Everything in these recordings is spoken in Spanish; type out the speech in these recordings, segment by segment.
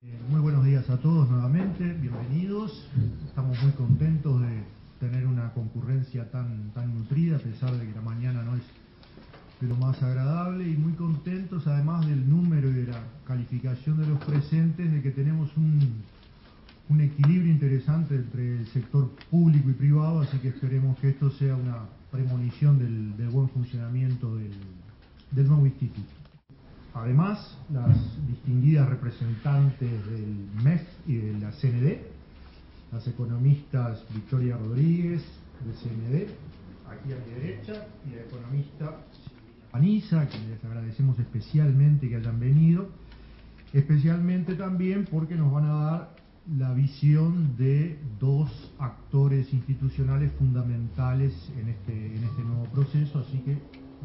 Muy buenos días a todos nuevamente, bienvenidos. Estamos muy contentos de tener una concurrencia tan nutrida, a pesar de que la mañana no es de lo más agradable, y muy contentos además del número y de la calificación de los presentes, de que tenemos un equilibrio interesante entre el sector público y privado, así que esperemos que esto sea una premonición del buen funcionamiento del nuevo instituto. Además, las distinguidas representantes del MEF y de la CND, las economistas Victoria Rodríguez, de CND, aquí a mi derecha, y la economista Silvina Paniza, a quienes les agradecemos especialmente que hayan venido, especialmente también porque nos van a dar la visión de dos actores institucionales fundamentales en este nuevo proceso, así que,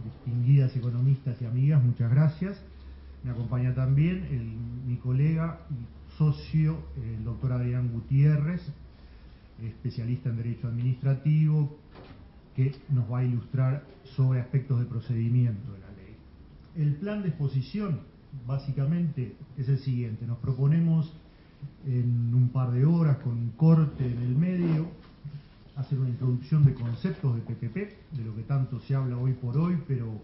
distinguidas economistas y amigas, muchas gracias. Me acompaña también mi colega y socio, el doctor Adrián Gutiérrez, especialista en Derecho Administrativo, que nos va a ilustrar sobre aspectos de procedimiento de la ley. El plan de exposición, básicamente, es el siguiente. Nos proponemos en un par de horas, con un corte en el medio, hacer una introducción de conceptos de PPP, de lo que tanto se habla hoy por hoy, pero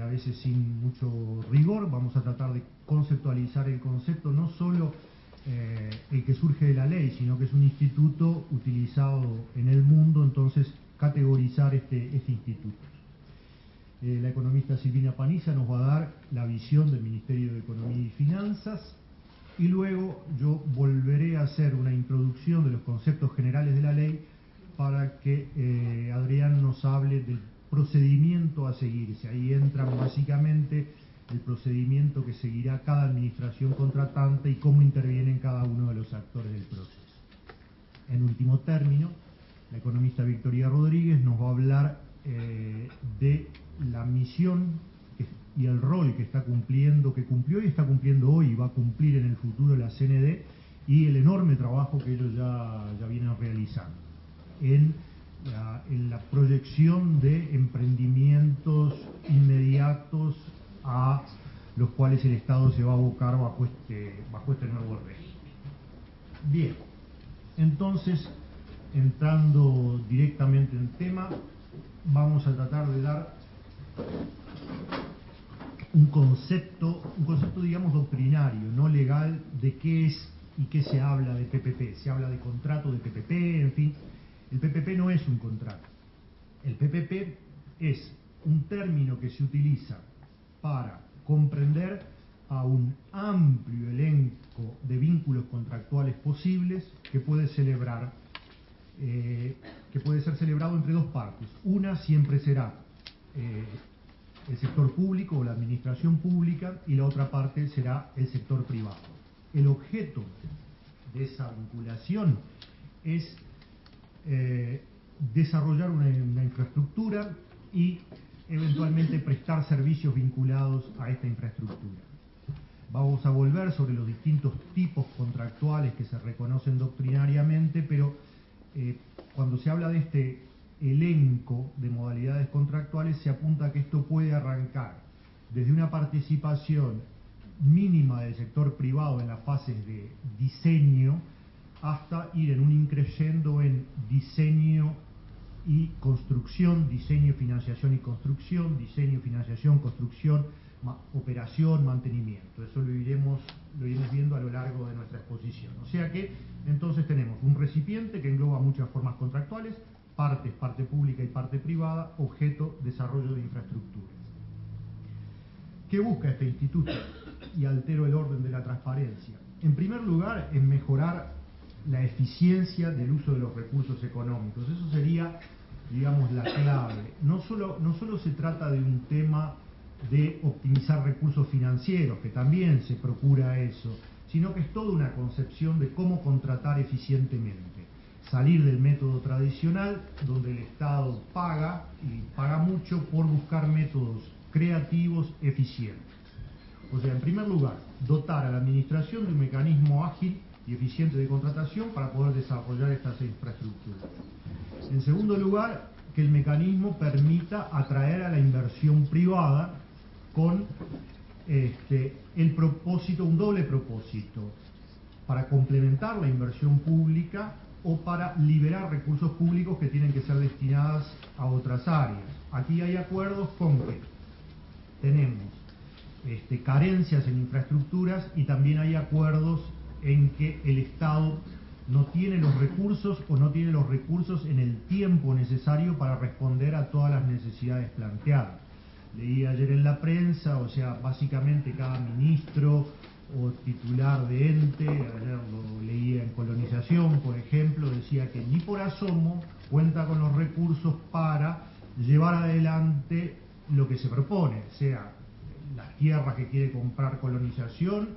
a veces sin mucho rigor. Vamos a tratar de conceptualizar el concepto, no solo el que surge de la ley, sino que es un instituto utilizado en el mundo, entonces categorizar este instituto. La economista Silvina Paniza nos va a dar la visión del Ministerio de Economía y Finanzas, y luego yo volveré a hacer una introducción de los conceptos generales de la ley para que Adrián nos hable del procedimiento a seguirse. Ahí entran básicamente el procedimiento que seguirá cada administración contratante y cómo intervienen cada uno de los actores del proceso. En último término, la economista Victoria Rodríguez nos va a hablar de la misión y el rol que está cumpliendo, que cumplió y está cumpliendo hoy y va a cumplir en el futuro la CND, y el enorme trabajo que ellos ya vienen realizando en la proyección de emprendimientos inmediatos a los cuales el Estado se va a abocar bajo este nuevo régimen. Bien, entonces, entrando directamente en tema, vamos a tratar de dar un concepto digamos doctrinario, no legal, de qué es y qué se habla de PPP. Se habla de contrato de PPP, en fin. El PPP no es un contrato. El PPP es un término que se utiliza para comprender a un amplio elenco de vínculos contractuales posibles que puede ser celebrado entre dos partes. Una siempre será el sector público o la administración pública, y la otra parte será el sector privado. El objeto de esa vinculación es desarrollar una infraestructura y eventualmente prestar servicios vinculados a esta infraestructura. Vamos a volver sobre los distintos tipos contractuales que se reconocen doctrinariamente, pero cuando se habla de este elenco de modalidades contractuales, se apunta a que esto puede arrancar desde una participación mínima del sector privado en las fases de diseño, hasta ir en un increyendo en diseño y construcción, diseño, financiación y construcción, diseño, financiación, construcción, operación, mantenimiento. Eso lo iremos viendo a lo largo de nuestra exposición. O sea que entonces tenemos un recipiente que engloba muchas formas contractuales, parte pública y parte privada, objeto, desarrollo de infraestructuras. ¿Qué busca este instituto? Y altero el orden de la transparencia. En primer lugar, es mejorar la eficiencia del uso de los recursos económicos. Eso sería, digamos, la clave. No solo se trata de un tema de optimizar recursos financieros, que también se procura eso, sino que es toda una concepción de cómo contratar eficientemente. Salir del método tradicional, donde el Estado paga, y paga mucho, por buscar métodos creativos, eficientes. O sea, en primer lugar, dotar a la administración de un mecanismo ágil y eficiente de contratación para poder desarrollar estas infraestructuras. En segundo lugar, que el mecanismo permita atraer a la inversión privada con el propósito, un doble propósito: para complementar la inversión pública o para liberar recursos públicos que tienen que ser destinados a otras áreas. Aquí hay acuerdos con que tenemos carencias en infraestructuras y también hay acuerdos en que el Estado no tiene los recursos o no tiene los recursos en el tiempo necesario para responder a todas las necesidades planteadas. Leí ayer en la prensa, o sea, básicamente cada ministro o titular de ente, ayer lo leía en Colonización, por ejemplo, decía que ni por asomo cuenta con los recursos para llevar adelante lo que se propone, sea las tierras que quiere comprar Colonización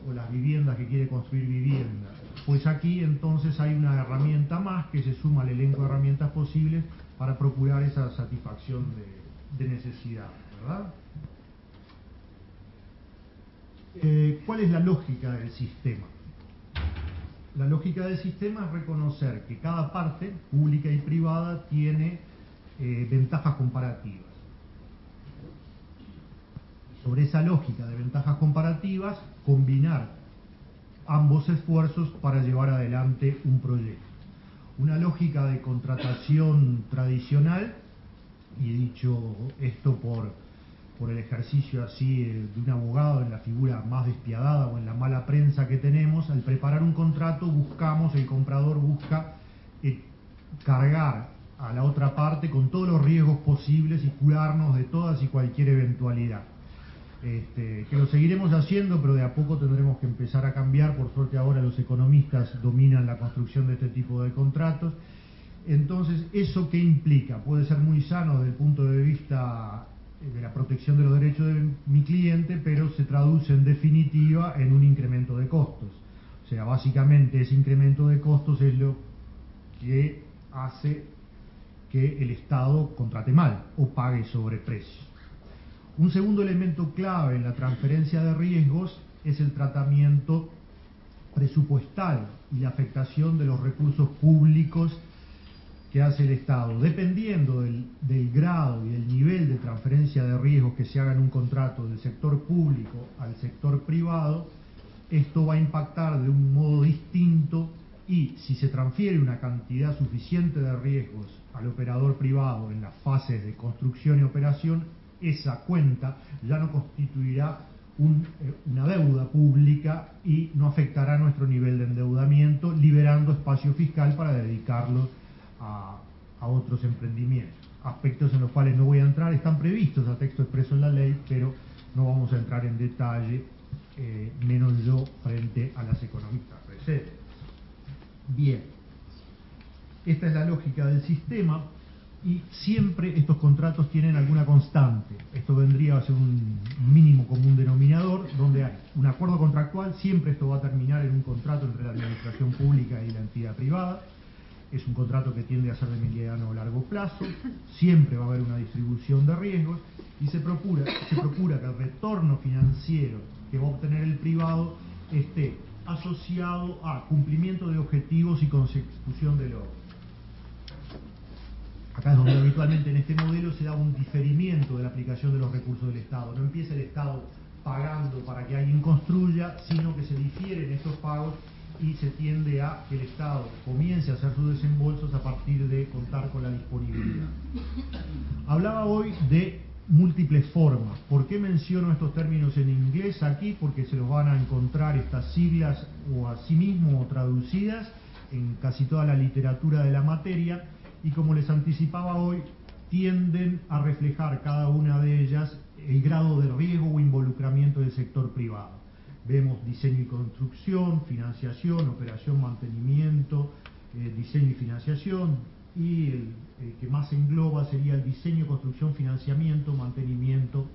o las viviendas que quiere construir vivienda. Pues aquí entonces hay una herramienta más que se suma al elenco de herramientas posibles para procurar esa satisfacción de necesidad, ¿verdad? ¿Cuál es la lógica del sistema? La lógica del sistema es reconocer que cada parte, pública y privada, tiene ventajas comparativas. Sobre esa lógica de ventajas comparativas, combinar ambos esfuerzos para llevar adelante un proyecto. Una lógica de contratación tradicional, y he dicho esto por el ejercicio así de un abogado en la figura más despiadada o en la mala prensa que tenemos, al preparar un contrato el comprador busca cargar a la otra parte con todos los riesgos posibles y curarnos de todas y cualquier eventualidad. Que lo seguiremos haciendo, pero de a poco tendremos que empezar a cambiar. Por suerte ahora los economistas dominan la construcción de este tipo de contratos. Entonces, ¿eso qué implica? Puede ser muy sano desde el punto de vista de la protección de los derechos de mi cliente, pero se traduce en definitiva en un incremento de costos. O sea, básicamente ese incremento de costos es lo que hace que el Estado contrate mal o pague sobreprecio. Un segundo elemento clave en la transferencia de riesgos es el tratamiento presupuestal y la afectación de los recursos públicos que hace el Estado. Dependiendo del grado y del nivel de transferencia de riesgos que se haga en un contrato del sector público al sector privado, esto va a impactar de un modo distinto y si se transfiere una cantidad suficiente de riesgos al operador privado en las fases de construcción y operación, esa cuenta ya no constituirá una deuda pública y no afectará nuestro nivel de endeudamiento, liberando espacio fiscal para dedicarlo a otros emprendimientos. Aspectos en los cuales no voy a entrar, están previstos a texto expreso en la ley, pero no vamos a entrar en detalle, menos yo frente a las economistas presentes. Bien, esta es la lógica del sistema. Y siempre estos contratos tienen alguna constante. Esto vendría a ser un mínimo común denominador, donde hay un acuerdo contractual. Siempre esto va a terminar en un contrato entre la administración pública y la entidad privada. Es un contrato que tiende a ser de mediano o largo plazo. Siempre va a haber una distribución de riesgos y se procura que el retorno financiero que va a obtener el privado esté asociado a cumplimiento de objetivos y consecución de logros. Acá es donde habitualmente en este modelo se da un diferimiento de la aplicación de los recursos del Estado. No empieza el Estado pagando para que alguien construya, sino que se difieren estos pagos y se tiende a que el Estado comience a hacer sus desembolsos a partir de contar con la disponibilidad. Hablaba hoy de múltiples formas. ¿Por qué menciono estos términos en inglés aquí? Porque se los van a encontrar estas siglas o a sí mismo o traducidas en casi toda la literatura de la materia. Y como les anticipaba hoy, tienden a reflejar cada una de ellas el grado de riesgo o involucramiento del sector privado. Vemos diseño y construcción, financiación, operación, mantenimiento, diseño y financiación, y el que más engloba sería el diseño, construcción, financiamiento, mantenimiento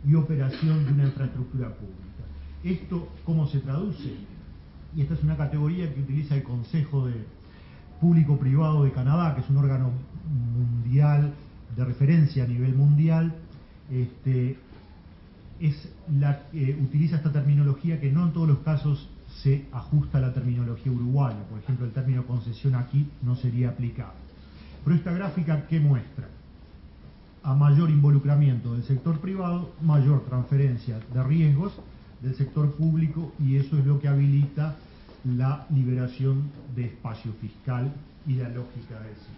y operación de una infraestructura pública. ¿Esto cómo se traduce? Y esta es una categoría que utiliza el Consejo de Público-Privado de Canadá, que es un órgano mundial de referencia a nivel mundial. Utiliza esta terminología que no en todos los casos se ajusta a la terminología uruguaya. Por ejemplo, el término concesión aquí no sería aplicable. Pero esta gráfica, ¿qué muestra? A mayor involucramiento del sector privado, mayor transferencia de riesgos del sector público, y eso es lo que habilita la liberación de espacio fiscal y la lógica del sistema.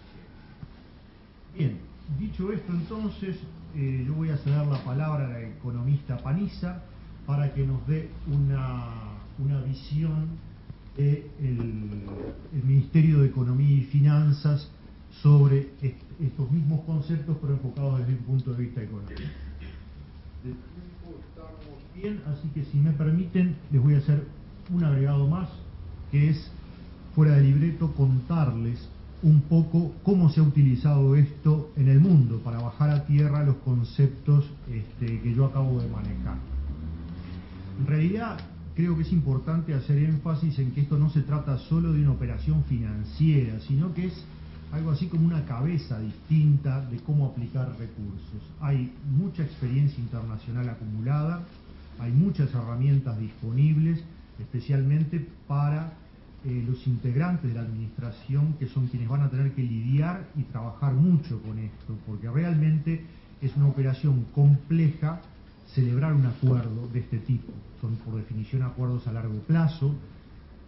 Bien, dicho esto entonces, yo voy a ceder la palabra a la economista Paniza para que nos dé una visión del Ministerio de Economía y Finanzas sobre estos mismos conceptos, pero enfocados desde un punto de vista económico. De tiempo estamos bien, así que si me permiten, les voy a hacer un agregado más, que es, fuera de libreto, contarles un poco cómo se ha utilizado esto en el mundo para bajar a tierra los conceptos que yo acabo de manejar. En realidad, creo que es importante hacer énfasis en que esto no se trata solo de una operación financiera, sino que es algo así como una cabeza distinta de cómo aplicar recursos. Hay mucha experiencia internacional acumulada, hay muchas herramientas disponibles, especialmente para los integrantes de la administración, que son quienes van a tener que lidiar y trabajar mucho con esto, porque realmente es una operación compleja celebrar un acuerdo de este tipo. Son por definición acuerdos a largo plazo,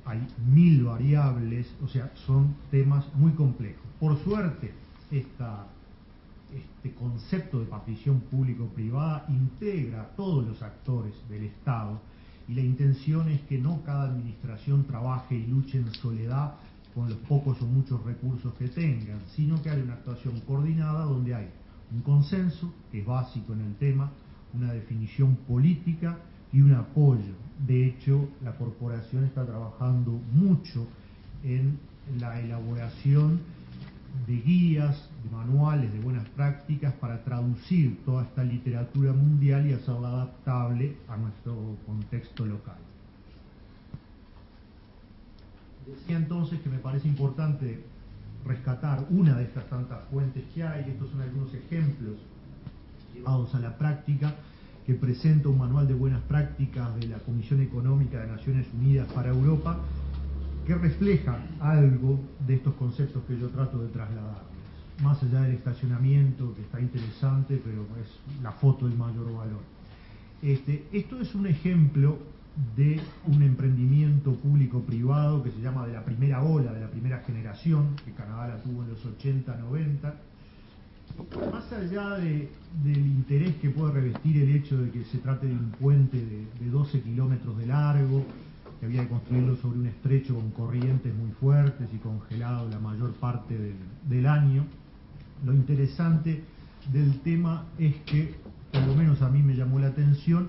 hay 1000 variables, o sea, son temas muy complejos. Por suerte, este concepto de partición público-privada integra a todos los actores del Estado, y la intención es que no cada administración trabaje y luche en soledad con los pocos o muchos recursos que tengan, sino que haya una actuación coordinada donde hay un consenso, que es básico en el tema, una definición política y un apoyo. De hecho, la corporación está trabajando mucho en la elaboración de guías, de manuales, de buenas prácticas para traducir toda esta literatura mundial y hacerla adaptable a nuestro contexto local. Decía entonces que me parece importante rescatar una de estas tantas fuentes que hay. Estos son algunos ejemplos llevados a la práctica que presenta un manual de buenas prácticas de la Comisión Económica de Naciones Unidas para Europa, que refleja algo de estos conceptos que yo trato de trasladarles. Más allá del estacionamiento, que está interesante, pero es la foto el mayor valor. Esto es un ejemplo de un emprendimiento público-privado que se llama de la primera ola, de la primera generación, que Canadá la tuvo en los 80-90. Más allá del interés que puede revestir el hecho de que se trate de un puente de 12 kilómetros de largo, que había que construirlo sobre un estrecho con corrientes muy fuertes y congelado la mayor parte del año, lo interesante del tema es que, por lo menos a mí me llamó la atención,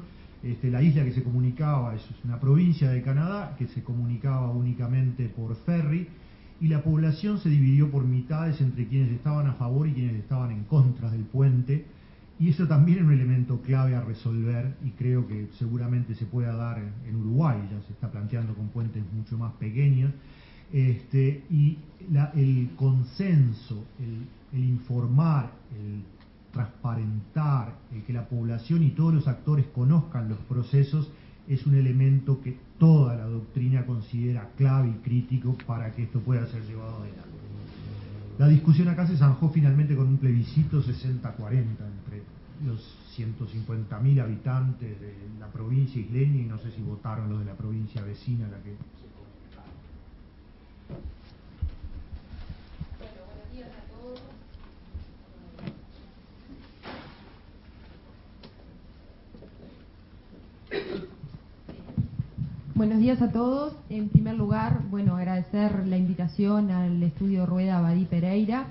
la isla que se comunicaba, es una provincia de Canadá que se comunicaba únicamente por ferry, y la población se dividió por mitades entre quienes estaban a favor y quienes estaban en contra del puente, y eso también es un elemento clave a resolver, y creo que seguramente se pueda dar en Uruguay, ya se está planteando con puentes mucho más pequeños, y el consenso, el informar, el transparentar, el que la población y todos los actores conozcan los procesos, es un elemento que toda la doctrina considera clave y crítico para que esto pueda ser llevado adelante. La discusión acá se zanjó finalmente con un plebiscito 60-40 entre los 150.000 habitantes de la provincia isleña, y no sé si votaron los de la provincia vecina a la que se comunicaron. Bueno, buenos días a todos. Buenos días a todos. En primer lugar, bueno, agradecer la invitación al estudio Rueda Abadí Pereira.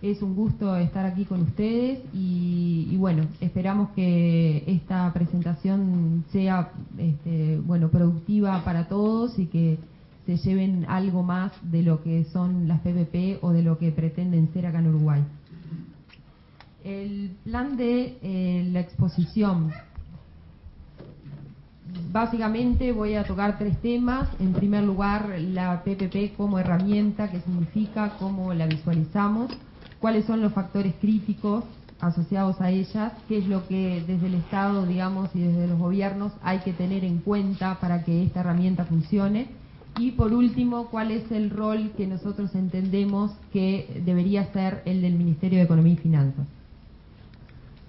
Es un gusto estar aquí con ustedes y bueno, esperamos que esta presentación sea productiva para todos y que se lleven algo más de lo que son las PPP o de lo que pretenden ser acá en Uruguay. El plan de la exposición. Básicamente voy a tocar 3 temas. En primer lugar, la PPP como herramienta, qué significa, cómo la visualizamos, cuáles son los factores críticos asociados a ellas, qué es lo que desde el Estado, digamos, y desde los gobiernos hay que tener en cuenta para que esta herramienta funcione. Y por último, cuál es el rol que nosotros entendemos que debería ser el del Ministerio de Economía y Finanzas.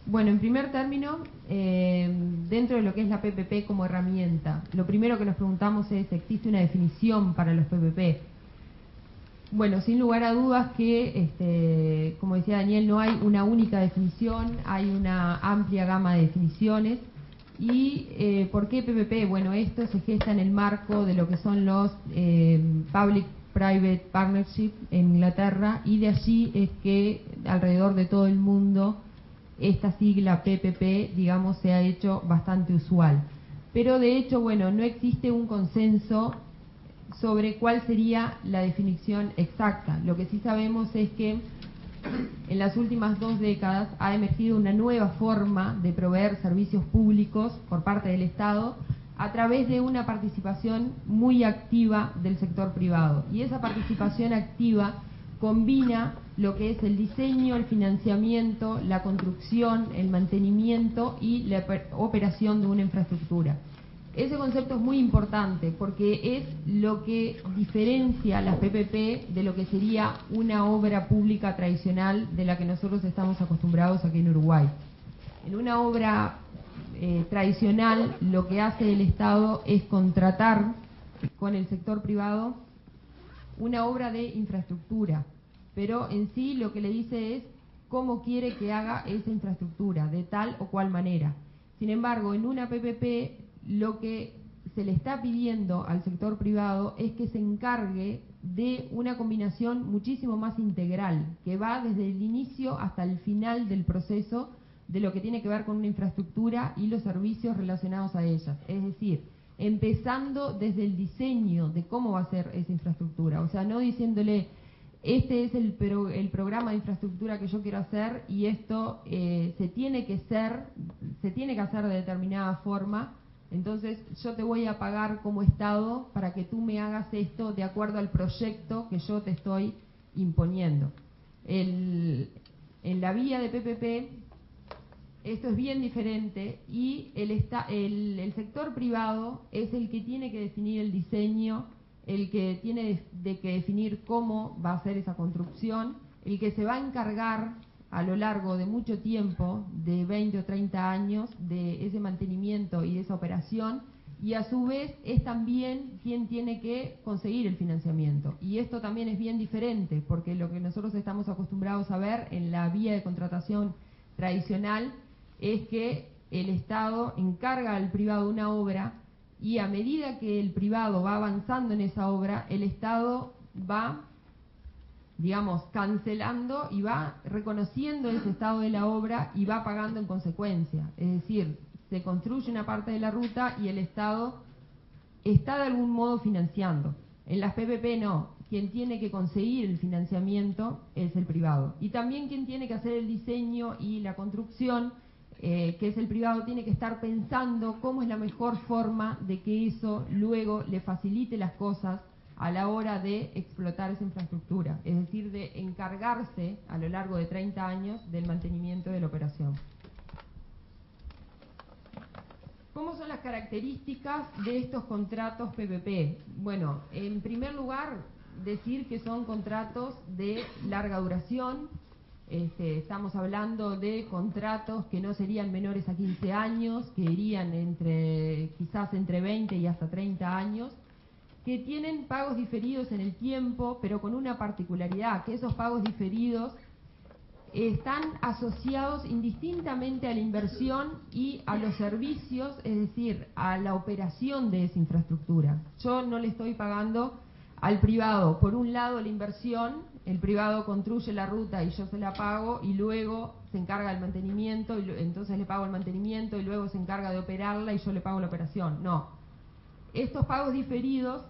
Bueno, en primer término, dentro de lo que es la PPP como herramienta, lo primero que nos preguntamos es, ¿existe una definición para los PPP? Bueno, sin lugar a dudas que, como decía Daniel, no hay una única definición, hay una amplia gama de definiciones. ¿Y por qué PPP? Bueno, esto se gesta en el marco de lo que son los Public-Private Partnership en Inglaterra, y de allí es que alrededor de todo el mundo esta sigla PPP, digamos, se ha hecho bastante usual. Pero de hecho, bueno, no existe un consenso sobre cuál sería la definición exacta. Lo que sí sabemos es que en las últimas 2 décadas ha emergido una nueva forma de proveer servicios públicos por parte del Estado a través de una participación muy activa del sector privado. Y esa participación activa combina lo que es el diseño, el financiamiento, la construcción, el mantenimiento y la operación de una infraestructura. Ese concepto es muy importante porque es lo que diferencia las PPP de lo que sería una obra pública tradicional de la que nosotros estamos acostumbrados aquí en Uruguay. En una obra tradicional, lo que hace el Estado es contratar con el sector privado una obra de infraestructura, pero en sí lo que le dice es cómo quiere que haga esa infraestructura, de tal o cual manera. Sin embargo, en una PPP lo que se le está pidiendo al sector privado es que se encargue de una combinación muchísimo más integral, que va desde el inicio hasta el final del proceso de lo que tiene que ver con una infraestructura y los servicios relacionados a ellas. Es decir, empezando desde el diseño de cómo va a ser esa infraestructura. O sea, no diciéndole, este es el programa de infraestructura que yo quiero hacer y esto se tiene que hacer de determinada forma. Entonces yo te voy a pagar como Estado para que tú me hagas esto de acuerdo al proyecto que yo te estoy imponiendo. En la vía de PPP esto es bien diferente y el sector privado es el que tiene que definir el diseño, el que tiene que definir cómo va a ser esa construcción, el que se va a encargar a lo largo de mucho tiempo, de 20 o 30 años, de ese mantenimiento y de esa operación, y a su vez es también quien tiene que conseguir el financiamiento. Y esto también es bien diferente, porque lo que nosotros estamos acostumbrados a ver en la vía de contratación tradicional es que el Estado encarga al privado una obra y a medida que el privado va avanzando en esa obra, el Estado va, digamos, cancelando y va reconociendo ese estado de la obra y va pagando en consecuencia. Es decir, se construye una parte de la ruta y el Estado está de algún modo financiando. En las PPP no, quien tiene que conseguir el financiamiento es el privado. Y también quien tiene que hacer el diseño y la construcción, que es el privado, tiene que estar pensando cómo es la mejor forma de que eso luego le facilite las cosas a la hora de explotar esa infraestructura, es decir, de encargarse a lo largo de 30 años del mantenimiento de la operación. ¿Cómo son las características de estos contratos PPP? Bueno, en primer lugar, decir que son contratos de larga duración. Estamos hablando de contratos que no serían menores a 15 años, que irían quizás entre 20 y hasta 30 años, que tienen pagos diferidos en el tiempo, pero con una particularidad, que esos pagos diferidos están asociados indistintamente a la inversión y a los servicios, es decir, a la operación de esa infraestructura. Yo no le estoy pagando al privado, por un lado, la inversión, el privado construye la ruta y yo se la pago y luego se encarga del mantenimiento, y entonces le pago el mantenimiento y luego se encarga de operarla y yo le pago la operación. No. Estos pagos diferidos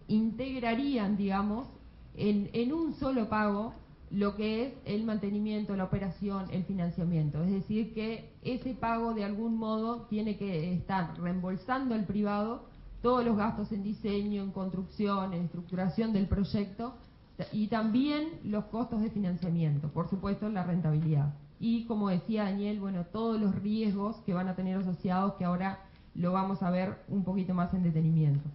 integrarían, digamos, en un solo pago lo que es el mantenimiento, la operación, el financiamiento. Es decir, que ese pago de algún modo tiene que estar reembolsando al privado todos los gastos en diseño, en construcción, en estructuración del proyecto y también los costos de financiamiento, por supuesto la rentabilidad. Y como decía Daniel, bueno, todos los riesgos que van a tener asociados, que ahora lo vamos a ver un poquito más en detenimiento.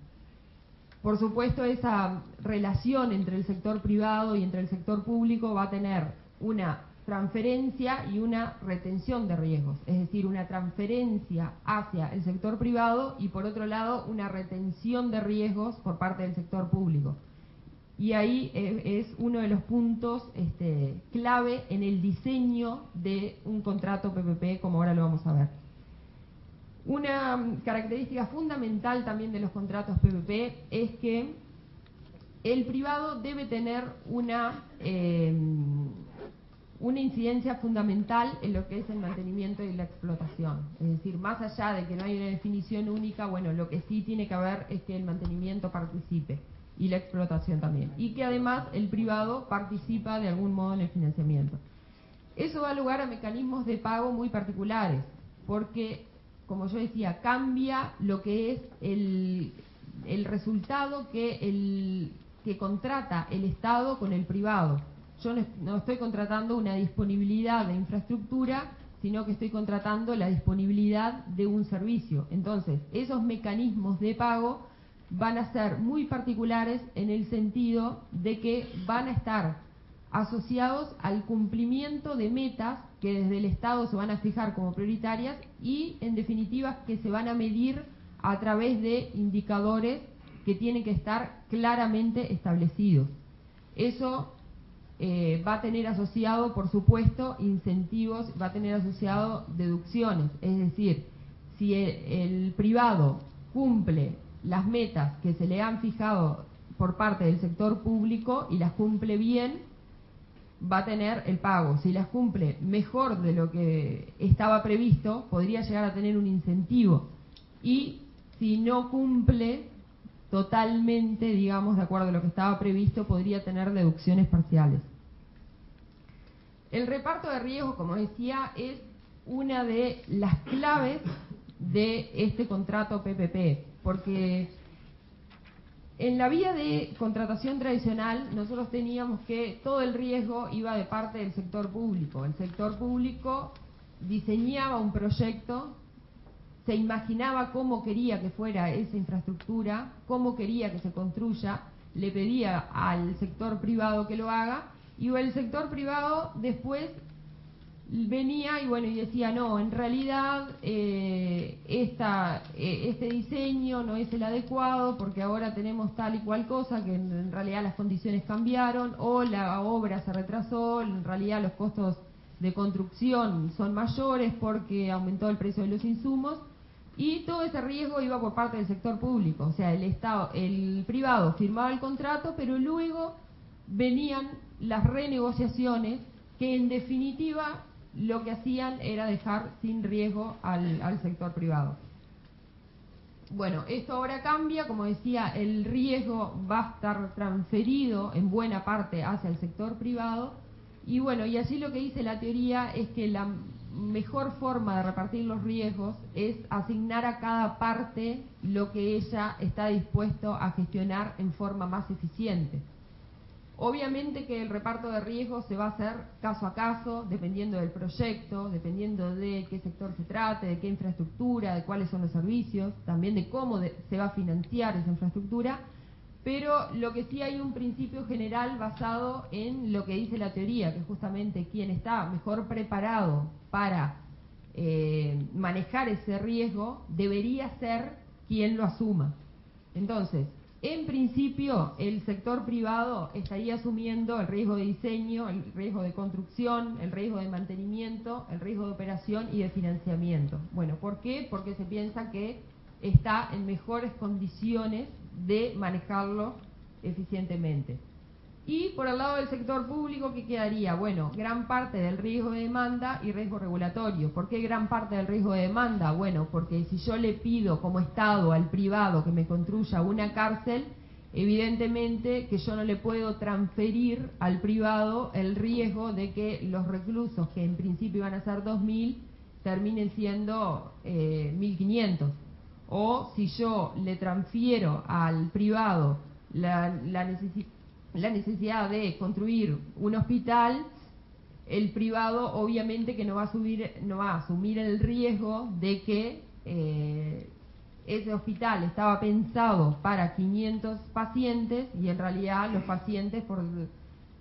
Por supuesto, esa relación entre el sector privado y entre el sector público va a tener una transferencia y una retención de riesgos, es decir, una transferencia hacia el sector privado y por otro lado una retención de riesgos por parte del sector público. Y ahí es uno de los puntos clave en el diseño de un contrato PPP, como ahora lo vamos a ver. Una característica fundamental también de los contratos PPP es que el privado debe tener una incidencia fundamental en lo que es el mantenimiento y la explotación. Es decir, más allá de que no hay una definición única, bueno, lo que sí tiene que haber es que el mantenimiento participe y la explotación también. Y que además el privado participa de algún modo en el financiamiento. Eso da lugar a mecanismos de pago muy particulares, porque, como yo decía, cambia lo que es el resultado que contrata el Estado con el privado. Yo no estoy contratando una disponibilidad de infraestructura, sino que estoy contratando la disponibilidad de un servicio. Entonces, esos mecanismos de pago van a ser muy particulares en el sentido de que van a estar asociados al cumplimiento de metas que desde el Estado se van a fijar como prioritarias y, en definitiva, que se van a medir a través de indicadores que tienen que estar claramente establecidos. Eso va a tener asociado, por supuesto, incentivos, va a tener asociado deducciones. Es decir, si el privado cumple las metas que se le han fijado por parte del sector público y las cumple bien, va a tener el pago. Si las cumple mejor de lo que estaba previsto, podría llegar a tener un incentivo. Y si no cumple totalmente, digamos, de acuerdo a lo que estaba previsto, podría tener deducciones parciales. El reparto de riesgos, como decía, es una de las claves de este contrato PPP, porque en la vía de contratación tradicional nosotros teníamos que todo el riesgo iba de parte del sector público. El sector público diseñaba un proyecto, se imaginaba cómo quería que fuera esa infraestructura, cómo quería que se construya, le pedía al sector privado que lo haga, y el sector privado después venía y decía, no, en realidad este diseño no es el adecuado porque ahora tenemos tal y cual cosa, que en realidad las condiciones cambiaron, o la obra se retrasó, en realidad los costos de construcción son mayores porque aumentó el precio de los insumos. Y todo ese riesgo iba por parte del sector público, o sea, el privado firmaba el contrato, pero luego venían las renegociaciones que en definitiva lo que hacían era dejar sin riesgo al sector privado. Bueno, esto ahora cambia, como decía, el riesgo va a estar transferido en buena parte hacia el sector privado, y allí lo que dice la teoría es que la mejor forma de repartir los riesgos es asignar a cada parte lo que ella está dispuesto a gestionar en forma más eficiente. Obviamente que el reparto de riesgos se va a hacer caso a caso, dependiendo del proyecto, dependiendo de qué sector se trate, de qué infraestructura, de cuáles son los servicios, también de cómo se va a financiar esa infraestructura, pero lo que sí hay un principio general basado en lo que dice la teoría, que justamente quien está mejor preparado para manejar ese riesgo debería ser quien lo asuma. Entonces, en principio, el sector privado estaría asumiendo el riesgo de diseño, el riesgo de construcción, el riesgo de mantenimiento, el riesgo de operación y de financiamiento. Bueno, ¿por qué? Porque se piensa que está en mejores condiciones de manejarlo eficientemente. Y por el lado del sector público, ¿qué quedaría? Bueno, gran parte del riesgo de demanda y riesgo regulatorio. ¿Por qué gran parte del riesgo de demanda? Bueno, porque si yo le pido como Estado al privado que me construya una cárcel, evidentemente que yo no le puedo transferir al privado el riesgo de que los reclusos, que en principio iban a ser 2.000, terminen siendo 1.500. O si yo le transfiero al privado la necesidad de construir un hospital, el privado obviamente que no va a asumir el riesgo de que ese hospital estaba pensado para 500 pacientes y en realidad los pacientes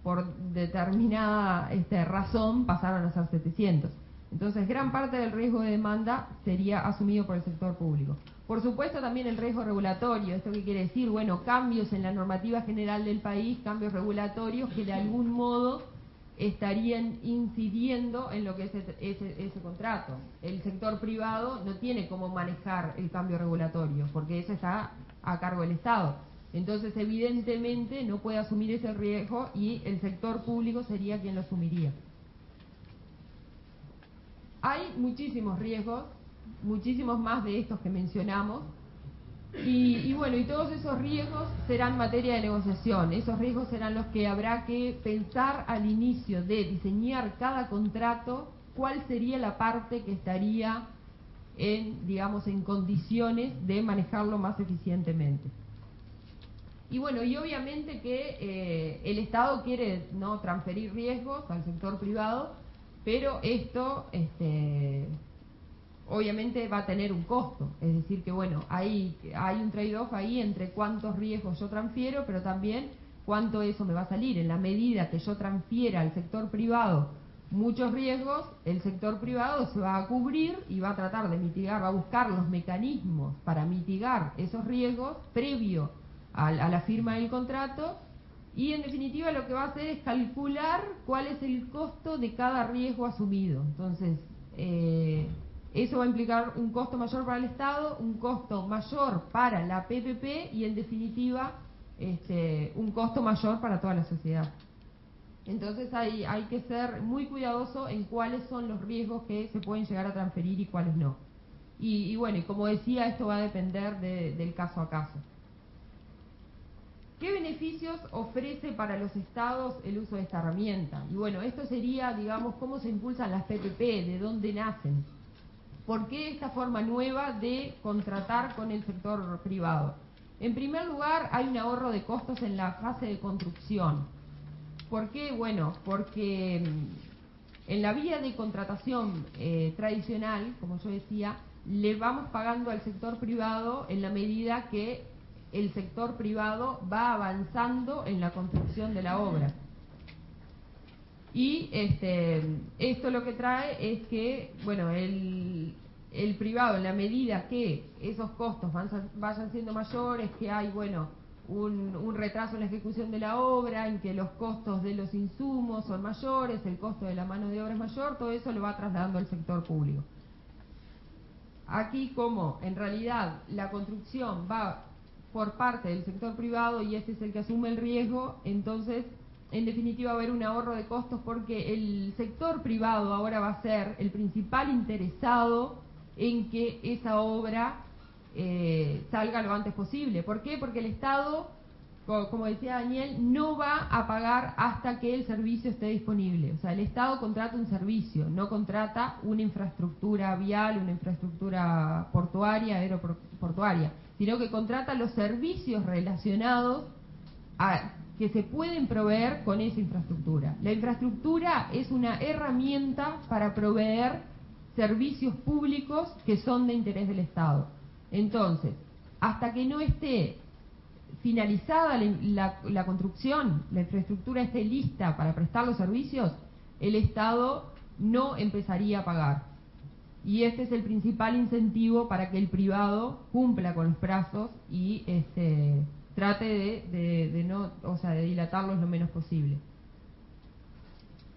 por determinada razón pasaron a ser 700. Entonces, gran parte del riesgo de demanda sería asumido por el sector público. Por supuesto, también el riesgo regulatorio. ¿Esto qué quiere decir? Bueno, cambios en la normativa general del país, cambios regulatorios que de algún modo estarían incidiendo en lo que es ese contrato. El sector privado no tiene cómo manejar el cambio regulatorio, porque eso está a cargo del Estado. Entonces, evidentemente, no puede asumir ese riesgo y el sector público sería quien lo asumiría. Hay muchísimos riesgos, muchísimos más de estos que mencionamos, y bueno, y todos esos riesgos serán materia de negociación. Esos riesgos serán los que habrá que pensar al inicio de diseñar cada contrato, cuál sería la parte que estaría en condiciones de manejarlo más eficientemente. Y bueno, y obviamente que el Estado quiere no transferir riesgos al sector privado, pero esto obviamente va a tener un costo. Es decir que bueno, hay un trade-off ahí entre cuántos riesgos yo transfiero, pero también cuánto eso me va a salir. En la medida que yo transfiera al sector privado muchos riesgos, el sector privado se va a cubrir y va a tratar de mitigar, va a buscar los mecanismos para mitigar esos riesgos previo a la firma del contrato, y en definitiva lo que va a hacer es calcular cuál es el costo de cada riesgo asumido. Entonces, eso va a implicar un costo mayor para el Estado, un costo mayor para la PPP y en definitiva un costo mayor para toda la sociedad. Entonces hay que ser muy cuidadoso en cuáles son los riesgos que se pueden llegar a transferir y cuáles no. Y bueno, y como decía, esto va a depender del caso a caso. ¿Qué beneficios ofrece para los estados el uso de esta herramienta? Y bueno, esto sería, digamos, cómo se impulsan las PPP, de dónde nacen. ¿Por qué esta forma nueva de contratar con el sector privado? En primer lugar, hay un ahorro de costos en la fase de construcción. ¿Por qué? Bueno, porque en la vía de contratación tradicional, como yo decía, le vamos pagando al sector privado en la medida que el sector privado va avanzando en la construcción de la obra. Y esto lo que trae es que, bueno, el privado, en la medida que esos costos vayan siendo mayores, que hay, bueno, un retraso en la ejecución de la obra, en que los costos de los insumos son mayores, el costo de la mano de obra es mayor, todo eso lo va trasladando al sector público. Aquí, como en realidad la construcción va por parte del sector privado y este es el que asume el riesgo, entonces en definitiva va a haber un ahorro de costos porque el sector privado ahora va a ser el principal interesado en que esa obra salga lo antes posible. ¿Por qué? Porque el Estado, como decía Daniel, no va a pagar hasta que el servicio esté disponible. O sea, el Estado contrata un servicio, no contrata una infraestructura vial, una infraestructura portuaria, aeroportuaria, sino que contrata los servicios relacionados a que se pueden proveer con esa infraestructura. La infraestructura es una herramienta para proveer servicios públicos que son de interés del Estado. Entonces, hasta que no esté finalizada la construcción, la infraestructura esté lista para prestar los servicios, el Estado no empezaría a pagar. Y este es el principal incentivo para que el privado cumpla con los plazos y trate de dilatarlos lo menos posible.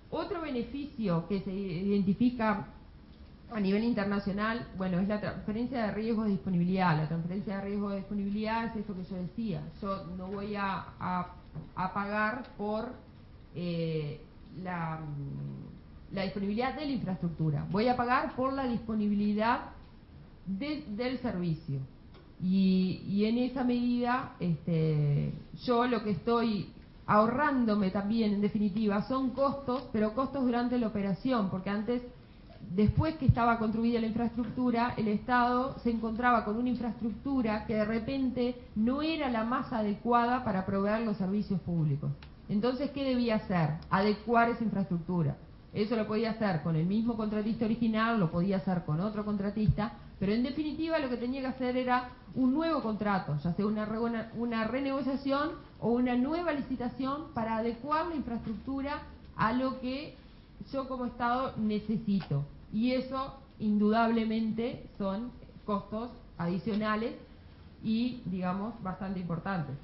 Otro beneficio que se identifica a nivel internacional, bueno, es la transferencia de riesgos de disponibilidad. La transferencia de riesgos de disponibilidad es eso que yo decía. Yo no voy a pagar por la disponibilidad de la infraestructura. Voy a pagar por la disponibilidad del servicio. Y en esa medida, yo lo que estoy ahorrándome también, en definitiva, son costos, pero costos durante la operación, porque antes, después que estaba construida la infraestructura, el Estado se encontraba con una infraestructura que de repente no era la más adecuada para proveer los servicios públicos. Entonces, ¿qué debía hacer? Adecuar esa infraestructura. Eso lo podía hacer con el mismo contratista original, lo podía hacer con otro contratista, Pero en definitiva lo que tenía que hacer era un nuevo contrato, ya sea una renegociación o una nueva licitación para adecuar la infraestructura a lo que yo como Estado necesito. Y eso indudablemente son costos adicionales y, digamos, bastante importantes.